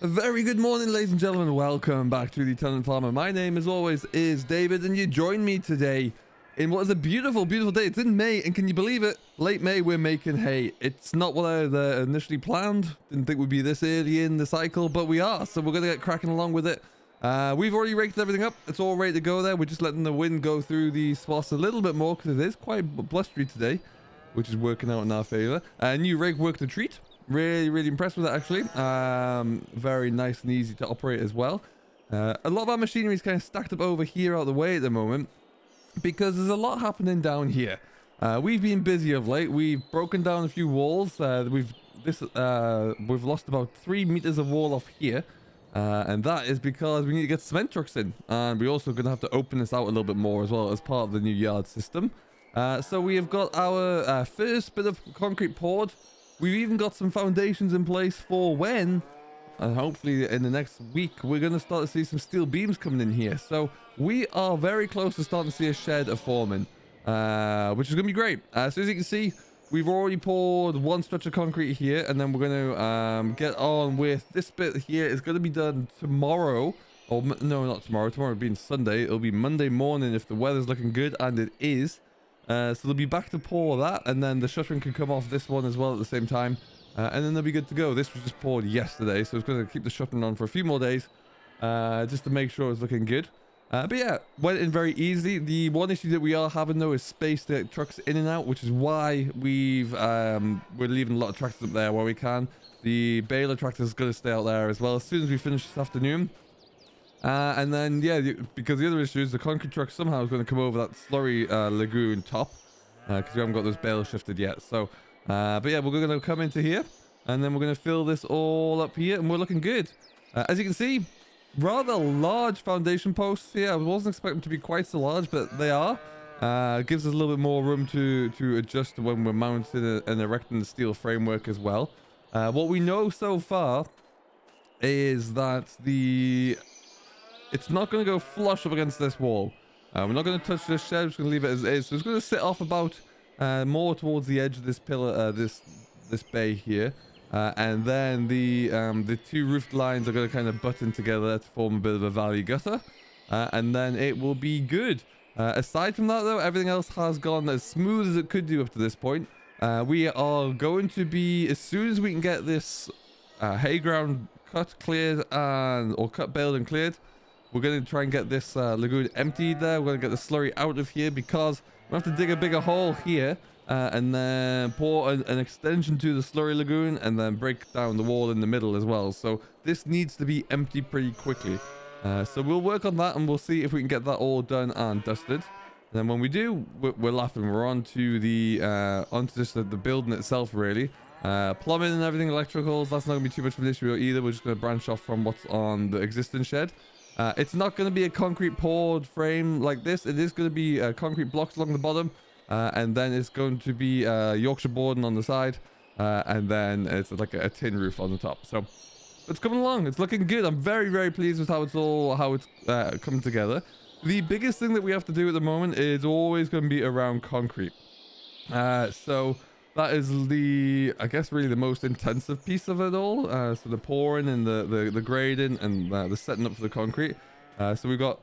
A very good morning, ladies and gentlemen. Welcome back to the Tenant Farmer. My name, as always, is David, and you join me today in what is a beautiful, beautiful day. It's in May, and can you believe it? Late May, we're making hay. It's not what I had initially planned. Didn't think we'd be this early in the cycle, but we are, so we're going to get cracking along with it. We've already raked everything up. It's all ready to go there. We're just letting the wind go through the swaths a little bit more because it is quite blustery today, which is working out in our favor. New rake worked a treat. Really impressed with it, actually. Very nice and easy to operate as well. A lot of our machinery is kind of stacked up over here out of the way at the moment because there's a lot happening down here. We've been busy of late. We've broken down a few walls. We've lost about 3 meters of wall off here. And that is because we need to get cement trucks in. And we're also going to have to open this out a little bit more as well as part of the new yard system. So we have got our first bit of concrete poured. We've even got some foundations in place for when, and hopefully in the next week, we're going to start to see some steel beams coming in here. So we are very close to starting to see a shed of forming, which is going to be great. So as you can see, we've already poured one stretch of concrete here, and then we're going to get on with this bit here. It's going to be done tomorrow. Or no, not tomorrow. Tomorrow being Sunday. It'll be Monday morning if the weather's looking good, and it is. So they'll be back to pour that, and then the shuttering can come off this one as well at the same time, and then they'll be good to go. This was just poured yesterday, so it's going to keep the shuttering on for a few more days, just to make sure it's looking good. But yeah, went in very easily. The one issue that we are having though is space to get trucks in and out, which is why we're leaving a lot of tractors up there where we can. The baler tractor is going to stay out there as well as soon as we finish this afternoon. And then, yeah, because the other issue is the concrete truck somehow is going to come over that Slurry lagoon top, because we haven't got those bales shifted yet. So, but yeah, we're going to come into here, and then we're going to fill this all up here, and we're looking good. As you can see, rather large foundation posts here. I wasn't expecting them to be quite so large, but they are. It gives us a little bit more room to adjust when we're mounting and erecting the steel framework as well. What we know so far is that it's not going to go flush up against this wall. We're not going to touch this shed. We're just going to leave it as is. So it's going to sit off about more towards the edge of this pillar, this bay here, and then the two roofed lines are going to kind of button together to form a bit of a valley gutter, and then it will be good. Aside from that, though, everything else has gone as smooth as it could do up to this point. We are going to be, as soon as we can get this hay ground cut, cleared, or cut, baled, and cleared. We're going to try and get this lagoon emptied there. We're going to get the slurry out of here because we have to dig a bigger hole here and then pour an extension to the slurry lagoon and then break down the wall in the middle as well. So this needs to be emptied pretty quickly. So we'll work on that and we'll see if we can get that all done and dusted. And then when we do, we're laughing. We're on to onto just the building itself, really. Plumbing and everything, electricals, that's not going to be too much of an issue either. We're just going to branch off from what's on the existing shed. It's not going to be a concrete poured frame like this. It is going to be concrete blocks along the bottom, and then it's going to be Yorkshire boarding on the side, and then it's like a tin roof on the top. So it's coming along. It's looking good. I'm very pleased with how it's coming together. The biggest thing that we have to do at the moment is always going to be around concrete. So that is I guess really the most intensive piece of it all. So the pouring and the grading and the setting up for the concrete. So we've got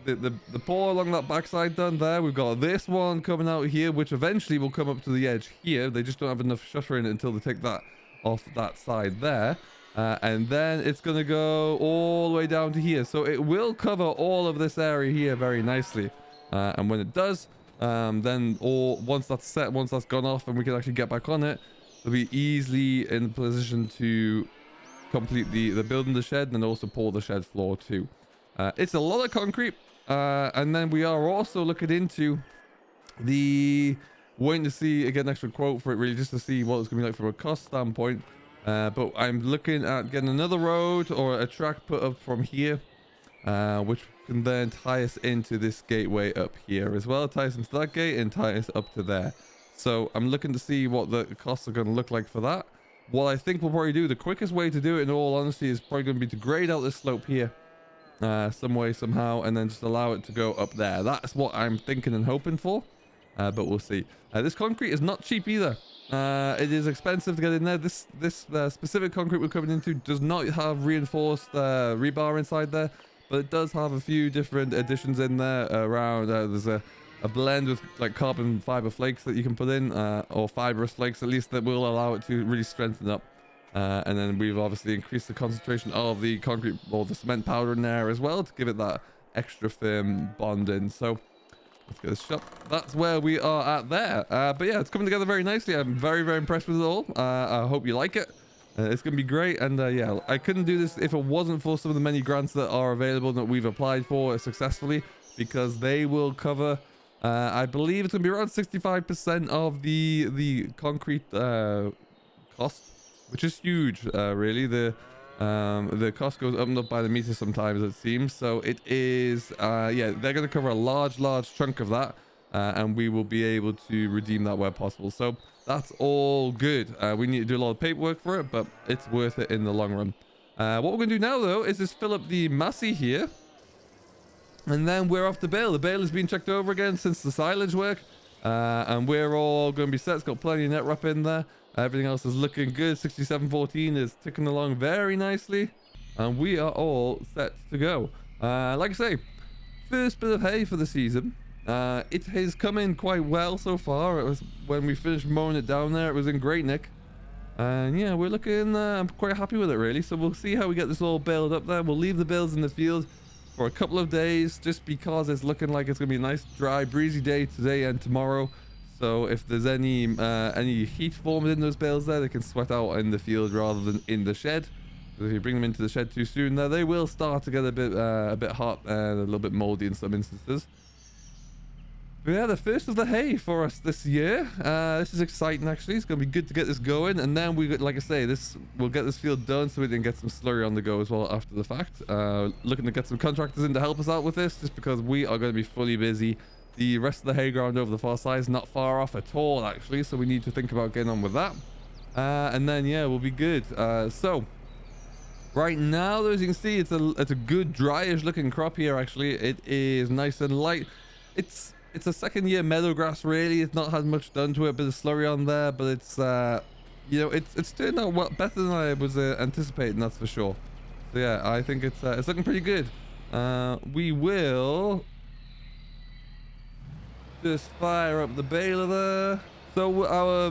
the pour along that backside done there. We've got this one coming out here, which eventually will come up to the edge here. They just don't have enough shutter in it until they take that off that side there. And then it's going to go all the way down to here. So it will cover all of this area here very nicely. And when it does, then once that's set, once that's gone off and we can actually get back on it, we'll be easily in position to complete the building the shed and also pour the shed floor too. It's a lot of concrete, and then we are also looking into waiting to see, again, extra quote for it really, just to see what it's gonna be like from a cost standpoint. But I'm looking at getting another road or a track put up from here, which can then tie us into this gateway up here as well. Tie us into that gate and tie us up to there. So I'm looking to see what the costs are going to look like for that. What I think we'll probably do, the quickest way to do it in all honesty, is probably going to be to grade out this slope here some way, somehow, and then just allow it to go up there. That's what I'm thinking and hoping for, but we'll see. This concrete is not cheap either. It is expensive to get in there. This specific concrete we're coming into does not have reinforced rebar inside there, but it does have a few different additions in there around. There's a blend with like carbon fiber flakes that you can put in, or fibrous flakes at least, that will allow it to really strengthen up. And then we've obviously increased the concentration of the concrete or the cement powder in there as well to give it that extra firm bond in. So let's get this shop. That's where we are at there. But yeah, it's coming together very nicely. I'm very, very impressed with it all. I hope you like it. It's going to be great. And yeah, I couldn't do this if it wasn't for some of the many grants that are available that we've applied for successfully, because they will cover, I believe it's going to be around 65% of the concrete cost, which is huge, really. The cost goes up and up by the meter sometimes, it seems. So it is, yeah, they're going to cover a large chunk of that, and we will be able to redeem that where possible. So that's all good. We need to do a lot of paperwork for it, but it's worth it in the long run. What we're going to do now, though, is just fill up the massey here, and then we're off the bale. The bale has been checked over again since the silage work, and we're all going to be set. It's got plenty of net wrap in there. Everything else is looking good. 6714 is ticking along very nicely, and we are all set to go. Like I say, first bit of hay for the season. It has come in quite well so far. It was, when we finished mowing it down there, it was in great nick, and yeah, we're looking, I'm quite happy with it, really. So we'll see how we get this all baled up there. We'll leave the bales in the field for a couple of days, just because it's looking like it's gonna be a nice dry breezy day today and tomorrow. So if there's any heat formed in those bales there, they can sweat out in the field rather than in the shed. Because if you bring them into the shed too soon, there they will start to get a bit hot and a little bit moldy in some instances. But yeah, the first of the hay for us this year. This is exciting, actually. It's gonna be good to get this going, and then like I say, we'll get this field done so we can get some slurry on the go as well after the fact. Looking to get some contractors in to help us out with this, just because we are going to be fully busy. The rest of the hay ground over the far side is not far off at all, actually, so we need to think about getting on with that. And then yeah, we'll be good. So right now, as you can see, it's a good dryish looking crop here. Actually, it is nice and light. It's a second year meadow grass, really. It's not had much done to it, a bit of slurry on there, but it's you know, it's turned out better than I was anticipating, that's for sure. So yeah, I think it's looking pretty good. We will just fire up the baler there. So our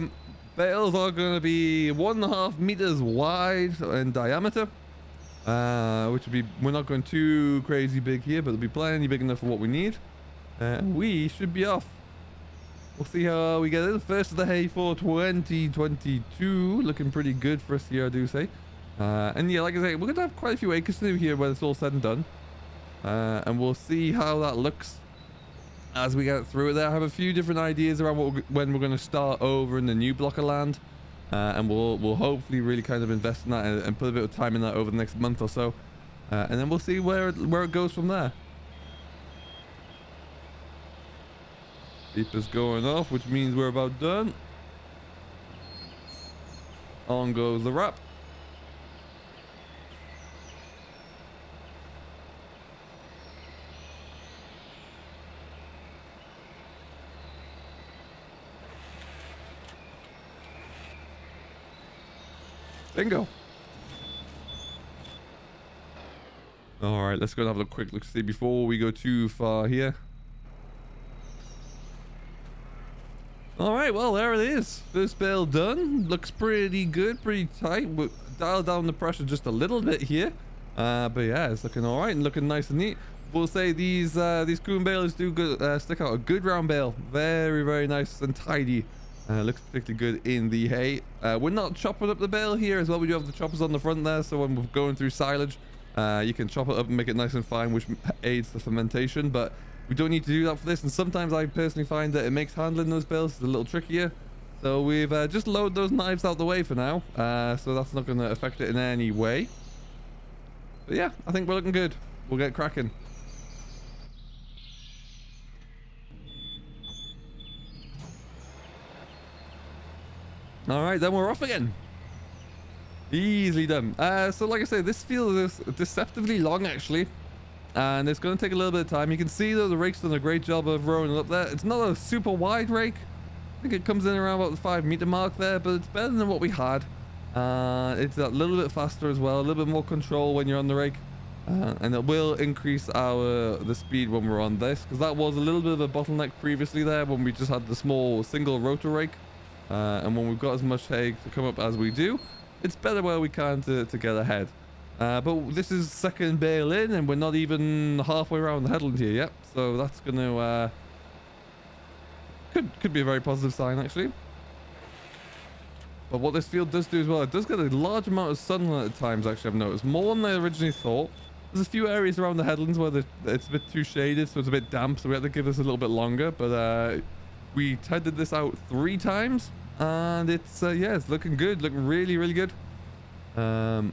bales are going to be 1.5 meters wide in diameter, which would be, we're not going too crazy big here, but it'll be plenty big enough for what we need. We should be off. We'll see how we get it. First of the hay for 2022, looking pretty good for us here, I do say. And yeah, like I say, we're going to have quite a few acres to do here when it's all said and done. And we'll see how that looks as we get through it there. I have a few different ideas around when we're going to start over in the new block of land, and we'll hopefully really kind of invest in that and put a bit of time in that over the next month or so, and then we'll see where it goes from there. Beeper's going off, which means we're about done. On goes the wrap. Bingo. All right, let's go and have a quick look see before we go too far here. All right, well, there it is. First bale done. Looks pretty good, pretty tight. We'll dial down the pressure just a little bit here. But yeah, it's looking all right and looking nice and neat. We'll say these coon balers do good, stick out a good round bale. Very, very nice and tidy. Looks particularly good in the hay. We're not chopping up the bale here as well. We do have the choppers on the front there, so when we're going through silage, you can chop it up and make it nice and fine, which aids the fermentation. But we don't need to do that for this, and sometimes I personally find that it makes handling those bales a little trickier. So we've just lowered those knives out the way for now, so that's not going to affect it in any way. But yeah, I think we're looking good. We'll get cracking. All right, then we're off again. Easily done. So like I say, this field is deceptively long, actually, and it's going to take a little bit of time. You can see though the rake's done a great job of rolling it up there. It's not a super wide rake, think it comes in around about the 5 meter mark there, but it's better than what we had. It's a little bit faster as well, a little bit more control when you're on the rake, and it will increase the speed when we're on this, because that was a little bit of a bottleneck previously there when we just had the small single rotor rake, and when we've got as much hay to come up as we do, it's better where we can to get ahead. But this is second bale in, and we're not even halfway around the headland here yet, so that's gonna could be a very positive sign actually. But what this field does do as well, it does get a large amount of sunlight at times, actually. I've noticed more than I originally thought. There's a few areas around the headlands where it's a bit too shaded, so it's a bit damp, so we have to give this a little bit longer. But we tested this out 3 times, and it's yeah, it's looking good, looking really, really good. And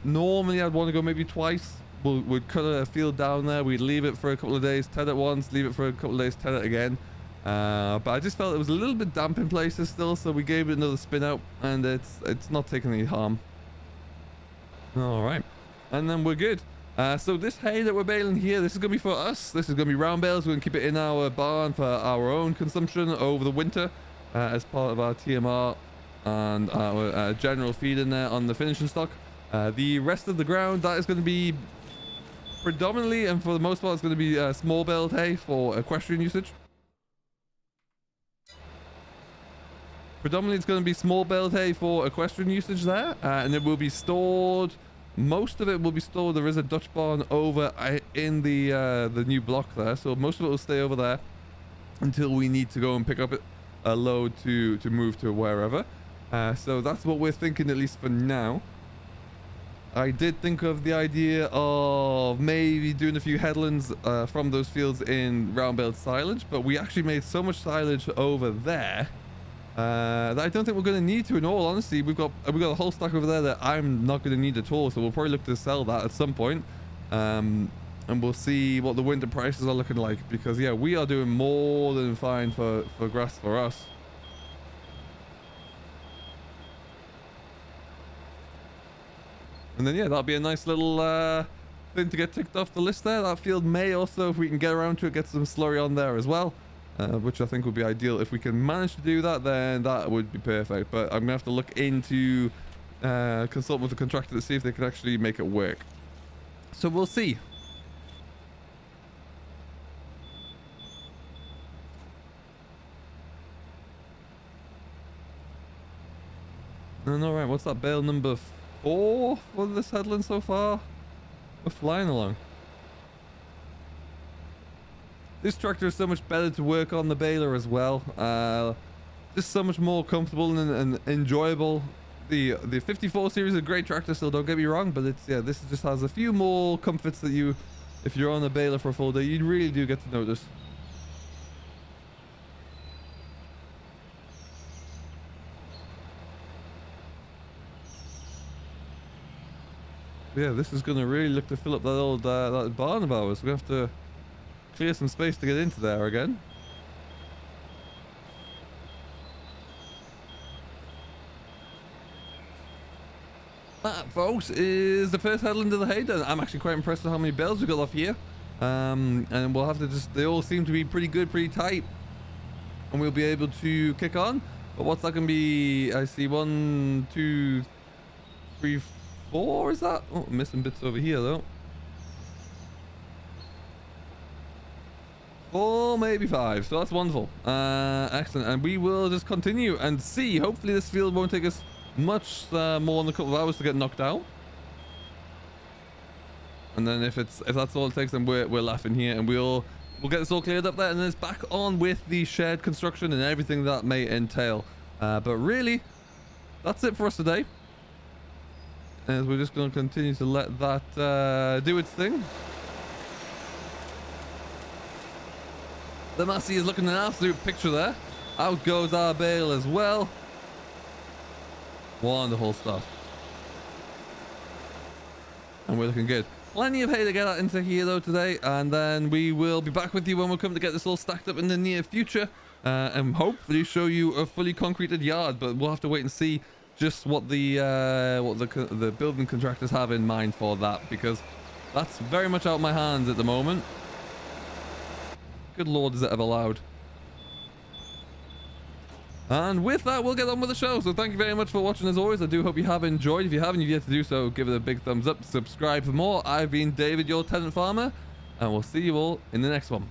normally I'd want to go maybe twice. We'd cut a field down there, we'd leave it for a couple of days, ted it once, leave it for a couple of days, ted it again. But I just felt it was a little bit damp in places still, so we gave it another spin out, and it's not taking any harm. All right, and then we're good. So this hay that we're baling here, this is gonna be for us. This is gonna be round bales. We're gonna keep it in our barn for our own consumption over the winter, as part of our TMR and our general feed in there on the finishing stock. The rest of the ground, that is going to be predominantly, and for the most part, it's going to be small baled hay for equestrian usage. Predominantly, it's going to be small baled hay for equestrian usage there, and it will be stored. Most of it will be stored. There is a Dutch barn over in the new block there, so most of it will stay over there until we need to go and pick up a load to move to wherever. So that's what we're thinking, at least for now. I did think of the idea of maybe doing a few headlands from those fields in round baled silage, but we actually made so much silage over there that I don't think we're going to need to. In all honesty, we've got a whole stack over there that I'm not going to need at all, so we'll probably look to sell that at some point, and we'll see what the winter prices are looking like, because yeah, we are doing more than fine for grass for us. And then yeah, that'll be a nice little thing to get ticked off the list there. That field may also, if we can get around to it, get some slurry on there as well, which I think would be ideal. If we can manage to do that, then that would be perfect. But I'm gonna have to look into consult with the contractor to see if they can actually make it work. So we'll see. And all right, what's that bale number 4 for this headland so far? We're flying along. This tractor is so much better to work on the baler as well. Just so much more comfortable and enjoyable. The 54 series is a great tractor still, don't get me wrong, but it's, yeah, this just has a few more comforts that you, if you're on a baler for a full day, you really do get to notice. Yeah, this is going to really look to fill up that old that barn of ours. We're going to have to clear some space to get into there again. That, folks, is the first headland of the hay. I'm actually quite impressed with how many bales we got off here. And we'll have to just, they all seem to be pretty good, pretty tight. And we'll be able to kick on. But what's that going to be? I see 1, 2, 3, 4, is that? Oh, I'm missing bits over here though. 4, maybe 5, so that's wonderful. Excellent, and we will just continue and see. Hopefully this field won't take us much more than a couple of hours to get knocked out. And then if that's all it takes, then we're laughing here, and we'll get this all cleared up there, and then it's back on with the shed construction and everything that may entail. But really, that's it for us today. As we're just going to continue to let that do its thing. The Massey is looking an absolute picture there. Out goes our bale as well. Wonderful stuff. And we're looking good. Plenty of hay to get out into here though today, and then we will be back with you when we come to get this all stacked up in the near future, and hopefully show you a fully concreted yard. But we'll have to wait and see just what the building contractors have in mind for that, because that's very much out of my hands at the moment. Good lord, is it ever loud. And with that, we'll get on with the show. So thank you very much for watching as always. I do hope you have enjoyed. If you haven't yet to do so, give it a big thumbs up, subscribe for more. I've been David, your tenant farmer, and we'll see you all in the next one.